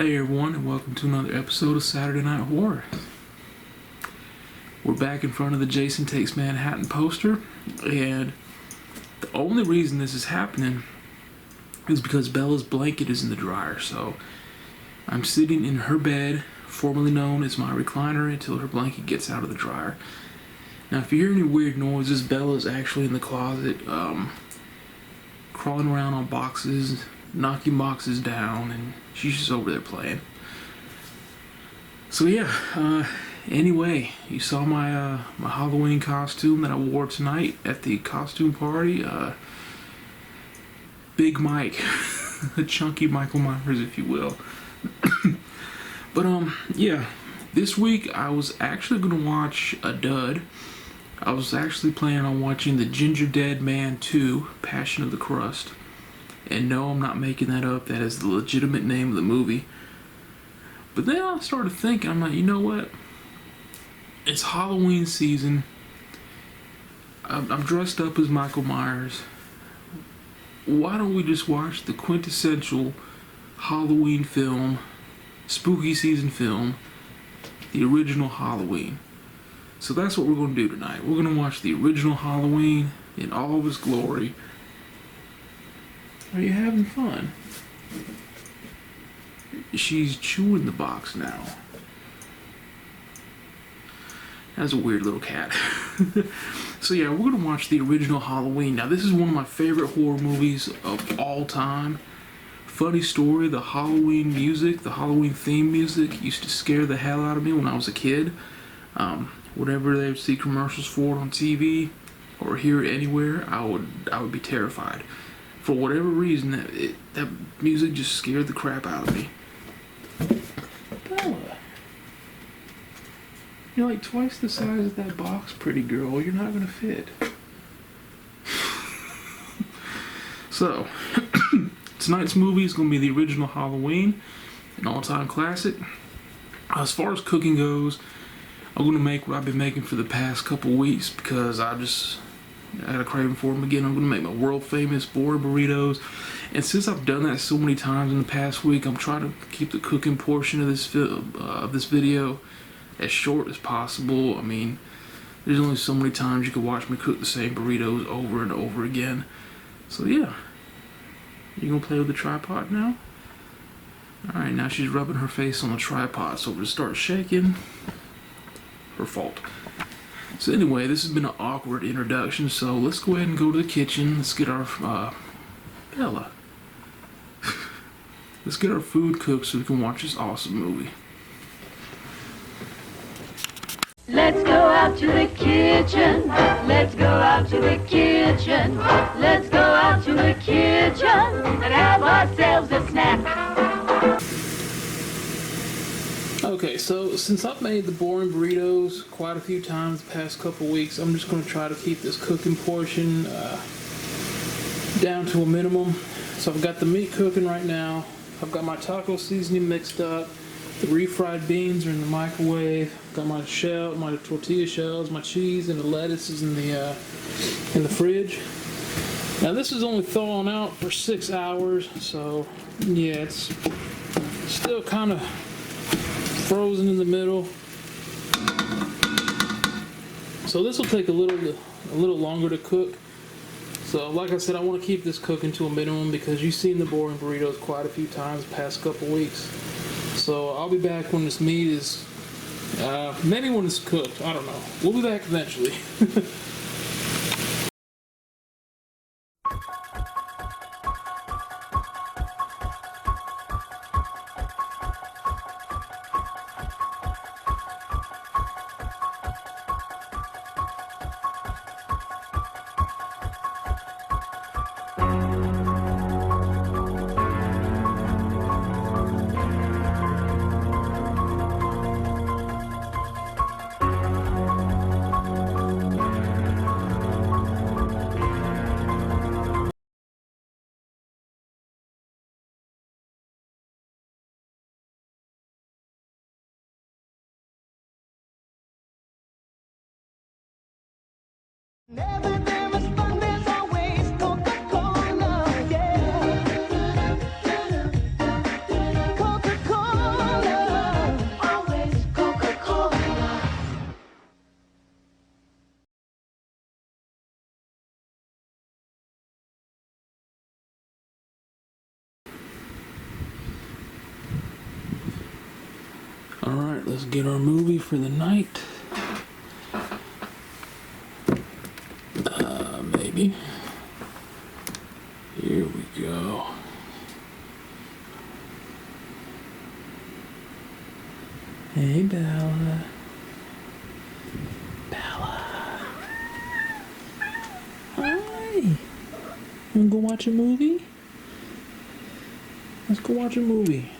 Hey everyone, and welcome to another episode of Saturday Night Horror. We're back in front of the Jason Takes Manhattan poster, and the only reason this is happening is because Bella's blanket is in the dryer. So I'm sitting in her bed, formerly known as my recliner, until her blanket gets out of the dryer. Now, if you hear any weird noises, Bella's actually in the closet, crawling around on boxes, knocking boxes down, and she's just over there playing. So yeah, anyway, you saw my my Halloween costume that I wore tonight at the costume party. Big Mike, a chunky Michael Myers, if you will. But yeah, this week I was actually gonna watch a dud. I was actually planning on watching The Ginger Dead Man 2, Passion of the Crust. And no, I'm not making that up. That is the legitimate name of the movie. But then I started thinking, I'm like, you know what? It's Halloween season. I'm dressed up as Michael Myers. Why don't we just watch the quintessential Halloween film, spooky season film, the original Halloween? So that's what we're going to do tonight. We're going to watch the original Halloween in all of its glory. Are you having fun? She's chewing the box now. That's a weird little cat. So yeah, we're gonna watch the original Halloween. Now this is one of my favorite horror movies of all time. Funny story, the Halloween music, the Halloween theme music used to scare the hell out of me when I was a kid. Whenever they would see commercials for it on TV or hear it anywhere, I would be terrified. For whatever reason, that music just scared the crap out of me. Bella, you're like twice the size of that box, pretty girl. You're not gonna fit. So, tonight's movie is gonna be the original Halloween, an all-time classic. As far as cooking goes, I'm gonna make what I've been making for the past couple weeks because I had a craving for them again. I'm going to make my world famous boring burritos. And since I've done that so many times in the past week, I'm trying to keep the cooking portion of this video as short as possible. I mean, there's only so many times you can watch me cook the same burritos over and over again. So yeah. You going to play with the tripod now? Alright, now she's rubbing her face on the tripod. So if it starts shaking, her fault. So anyway, this has been an awkward introduction, so let's go ahead and go to the kitchen. Let's get our, Bella. Let's get our food cooked so we can watch this awesome movie. Let's go out to the kitchen. Let's go out to the kitchen. Let's go out to the kitchen and have ourselves a snack. Okay, so since I've made the boring burritos quite a few times the past couple weeks, I'm just going to try to keep this cooking portion down to a minimum. So I've got the meat cooking right now. I've got my taco seasoning mixed up. The refried beans are in the microwave. I've got my tortilla shells, my cheese, and the lettuce is in the fridge. Now this is only thawing out for 6 hours, so yeah, it's still kind of frozen in the middle. So this will take a little longer to cook. So like I said, I want to keep this cooking to a minimum because you've seen the boring burritos quite a few times the past couple weeks. So I'll be back when this meat is, maybe when it's cooked, I don't know. We'll be back eventually. Never there was fun, there's always Coca-Cola, yeah. Coca-Cola. Alright, let's get our movie for the night. Maybe. Here we go. Hey, Bella. Bella. Hi. Wanna go watch a movie? Let's go watch a movie.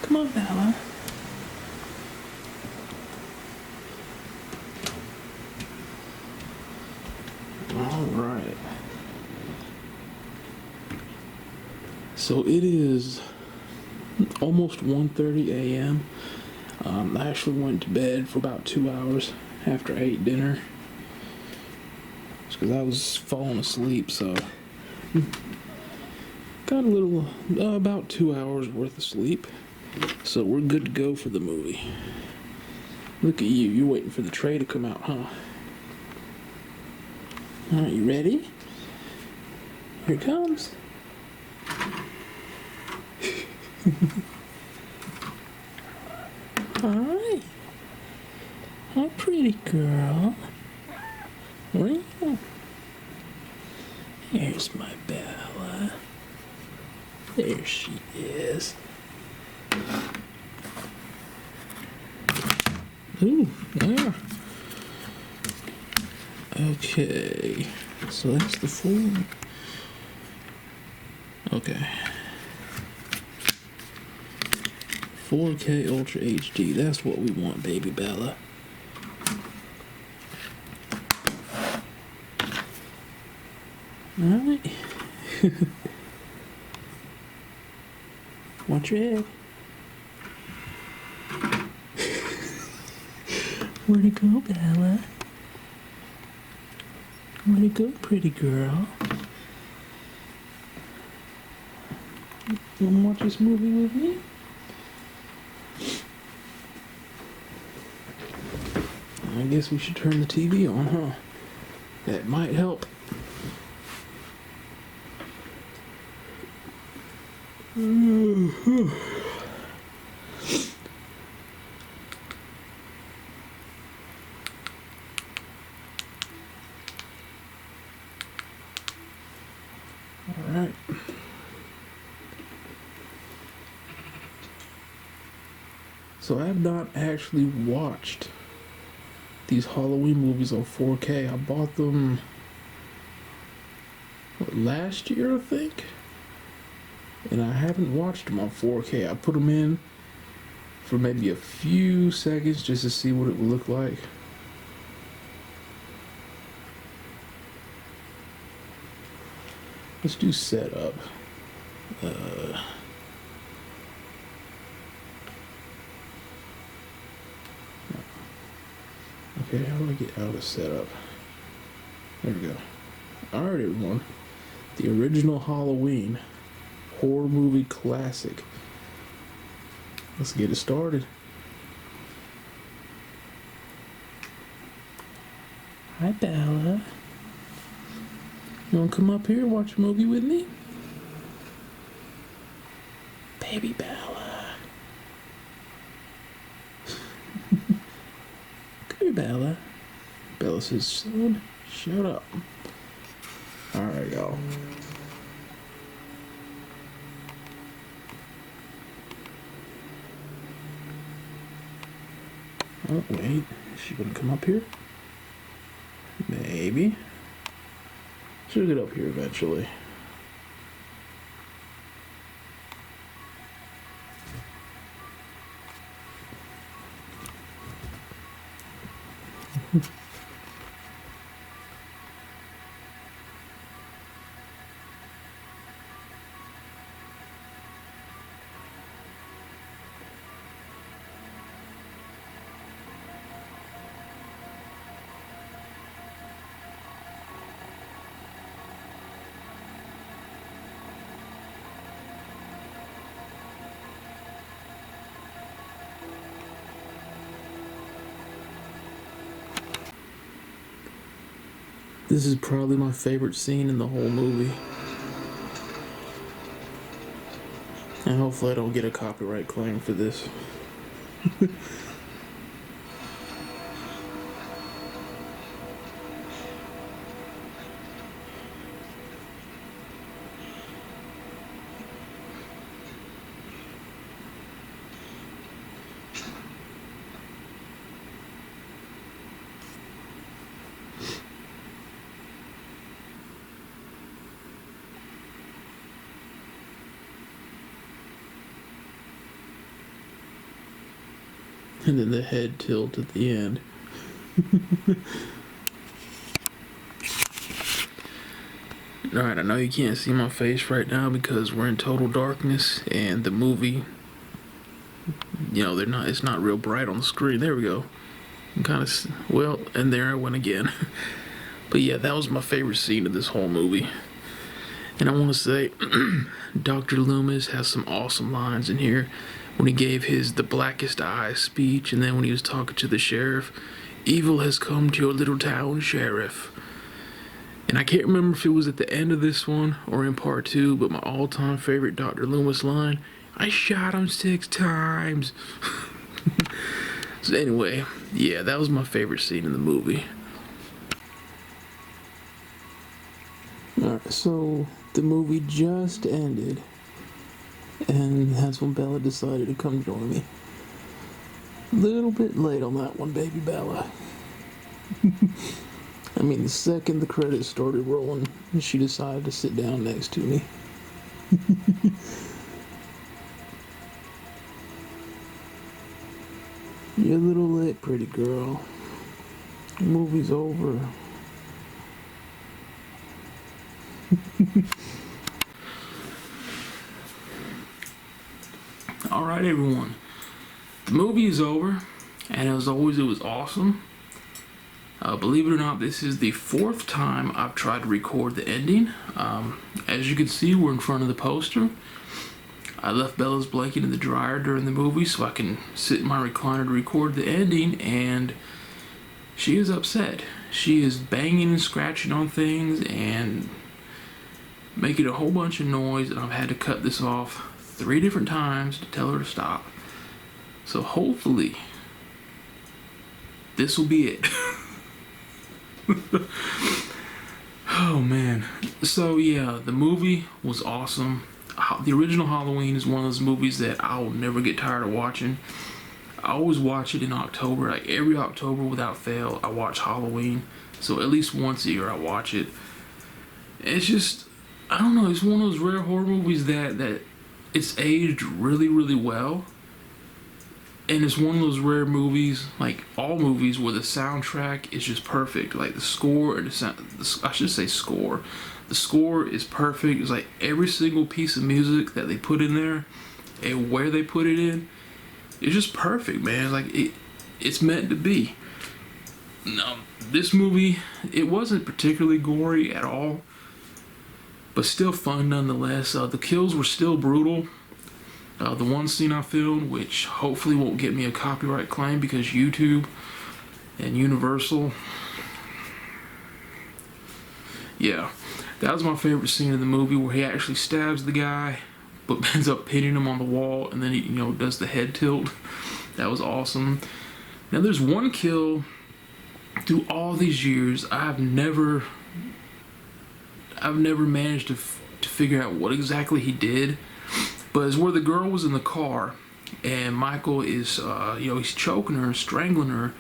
Come on, Bella. Alright. So it is almost 1:30 a.m. I actually went to bed for about 2 hours after I ate dinner. Just because I was falling asleep, so got a little, about 2 hours worth of sleep. So we're good to go for the movie. Look at you, you're waiting for the tray to come out, huh? Alright, you ready? Here it comes. Hi. Hi, pretty girl. Where are you? Here's my Bella. There she is. Ooh, there. Okay. So that's the full. Okay. 4K Ultra HD. That's what we want, baby Bella. Alright. Watch your head. Where'd it go, Bella? Where'd it go, pretty girl? You wanna watch this movie with me? I guess we should turn the TV on, huh? That might help. Alright. So I have not actually watched these Halloween movies on 4K. I bought them last year, I think. And I haven't watched them on 4K. I put them in for maybe a few seconds just to see what it would look like. Let's do setup. Okay, how do I get out of setup? There we go. Alright, everyone. The original Halloween horror movie classic. Let's get it started. Hi, Bella. You wanna come up here and watch a movie with me? Baby Bella. Come here, Bella. Bella says, son, shut up. Alright, y'all. Oh, wait. Is she gonna come up here? Maybe. She'll get up here eventually. This is probably my favorite scene in the whole movie. And hopefully I don't get a copyright claim for this. And then the head tilt at the end. Alright, I know you can't see my face right now because we're in total darkness and the movie, it's not real bright on the screen. There we go. And there I went again. But yeah, that was my favorite scene of this whole movie. And I want to say, Dr. Loomis has some awesome lines in here. When he gave the blackest eye speech, and then when he was talking to the sheriff, "Evil has come to your little town, sheriff." And I can't remember if it was at the end of this one or in part 2, but my all-time favorite Dr. Loomis line, "I shot him 6 times." So anyway, yeah, that was my favorite scene in the movie. Alright, so the movie just ended. And that's when Bella decided to come join me. A little bit late on that one, baby Bella. I mean, the second the credits started rolling, she decided to sit down next to me. You're a little late, pretty girl. The movie's over. Alright, everyone. The movie is over, and as always, it was awesome. Believe it or not, this is the 4th time I've tried to record the ending. As you can see, we're in front of the poster. I left Bella's blanket in the dryer during the movie so I can sit in my recliner to record the ending, and she is upset. She is banging and scratching on things and making a whole bunch of noise, and I've had to cut this off 3 different times to tell her to stop. So hopefully this will be it. Oh man. So yeah, the movie was awesome. The original Halloween is one of those movies that I'll never get tired of watching. I always watch it in October. Like every October without fail, I watch Halloween. So at least once a year I watch it. It's just, I don't know, it's one of those rare horror movies that it's aged really, really well. And it's one of those rare movies, like all movies, where the soundtrack is just perfect. Like the score, I should say score. The score is perfect. It's like every single piece of music that they put in there and where they put it in, it's just perfect, man. Like it's meant to be. Now, this movie, it wasn't particularly gory at all, but still fun nonetheless. The kills were still brutal. The one scene I filmed, which hopefully won't get me a copyright claim because YouTube and Universal. Yeah, that was my favorite scene in the movie, where he actually stabs the guy, but ends up pinning him on the wall, and then he, does the head tilt. That was awesome. Now there's one kill through all these years I've never managed to figure out what exactly he did. But it's where the girl was in the car, and Michael is, he's choking her, strangling her,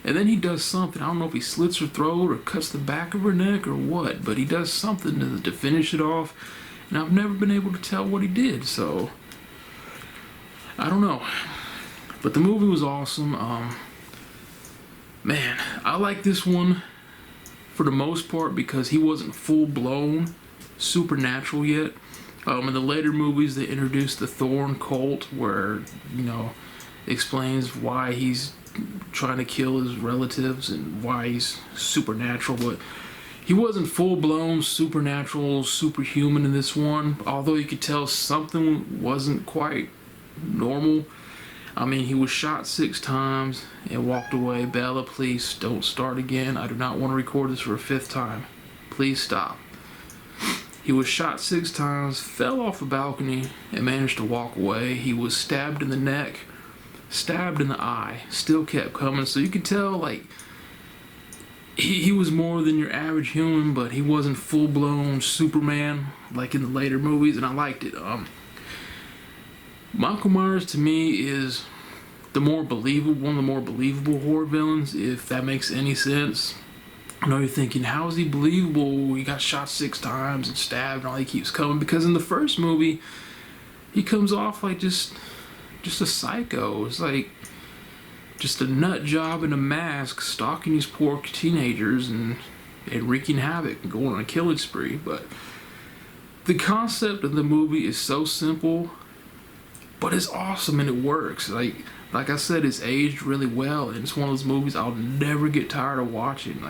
and then he does something. I don't know if he slits her throat or cuts the back of her neck or what, but he does something to finish it off, and I've never been able to tell what he did, so I don't know. But the movie was awesome. Man, I like this one for the most part because he wasn't full-blown supernatural yet. In the later movies, they introduced the Thorn cult, where, explains why he's trying to kill his relatives and why he's supernatural. But he wasn't full-blown supernatural, superhuman in this one, although you could tell something wasn't quite normal. I mean, he was shot 6 times and walked away. Bella, please don't start again. I do not want to record this for a 5th time. Please stop. He was shot 6 times, fell off a balcony, and managed to walk away. He was stabbed in the neck, stabbed in the eye, still kept coming. So you can tell, like, he was more than your average human, but he wasn't full-blown Superman like in the later movies, and I liked it. Michael Myers to me is one of the more believable horror villains, if that makes any sense. I know you're thinking, how is he believable? He got shot 6 times and stabbed and all, he keeps coming. Because in the first movie, he comes off like just a psycho. It's like just a nut job in a mask stalking these poor teenagers and wreaking havoc and going on a killing spree. But the concept of the movie is so simple, but it's awesome and it works. Like I said, it's aged really well, and it's one of those movies I'll never get tired of watching.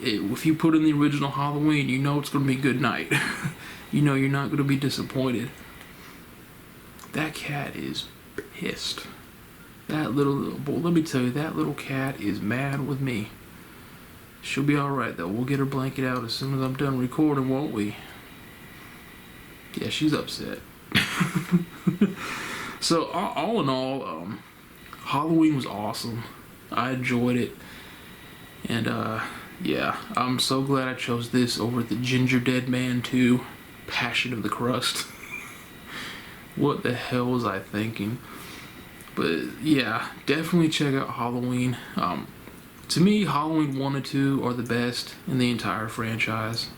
If you put in the original Halloween, you know it's going to be a good night. You know you're not going to be disappointed. That cat is pissed. Let me tell you, that little cat is mad with me. She'll be alright though. We'll get her blanket out as soon as I'm done recording, won't we? Yeah, she's upset. So all in all, Halloween was awesome. I enjoyed it, and yeah, I'm so glad I chose this over the Ginger Dead Man 2, Passion of the Crust. What the hell was I thinking? But yeah, definitely check out Halloween. To me, Halloween 1 and 2 are the best in the entire franchise,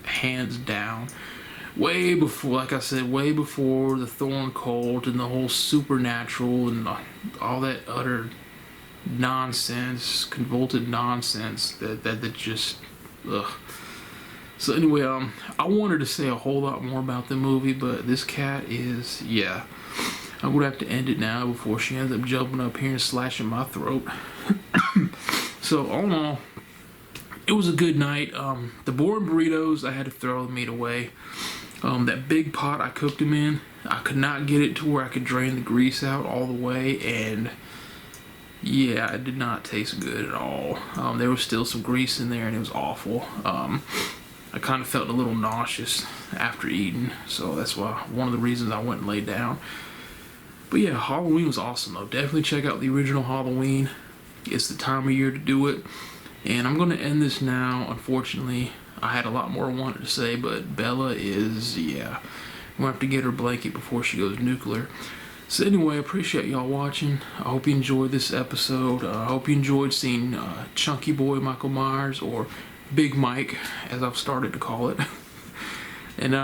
hands down. Way before, like I said, way before the Thorn cult and the whole supernatural and all that utter nonsense, convoluted nonsense that just, ugh. So anyway, I wanted to say a whole lot more about the movie, but this cat is, yeah. I'm gonna have to end it now before she ends up jumping up here and slashing my throat. So all in all, it was a good night. The boring burritos, I had to throw the meat away. That big pot I cooked them in, I could not get it to where I could drain the grease out all the way, and yeah, it did not taste good at all. There was still some grease in there and it was awful. I kind of felt a little nauseous after eating, so that's one of the reasons I went and laid down. But yeah, Halloween was awesome though. Definitely check out the original Halloween. It's the time of year to do it. And I'm going to end this now. Unfortunately, I had a lot more I wanted to say, but Bella is, yeah, I'm going to have to get her blanket before she goes nuclear. So anyway, I appreciate y'all watching. I hope you enjoyed this episode. I hope you enjoyed seeing Chunky Boy Michael Myers, or Big Mike, as I've started to call it. And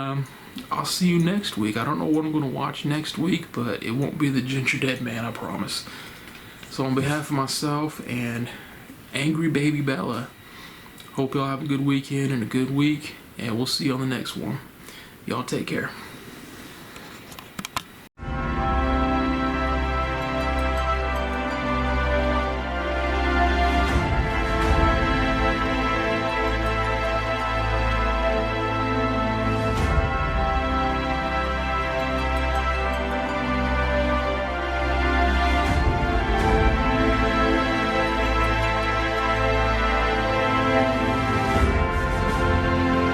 I'll see you next week. I don't know what I'm going to watch next week, but it won't be the Ginger Dead Man, I promise. So on behalf of myself and Angry Baby Bella, hope y'all have a good weekend and a good week, and we'll see you on the next one. Y'all take care.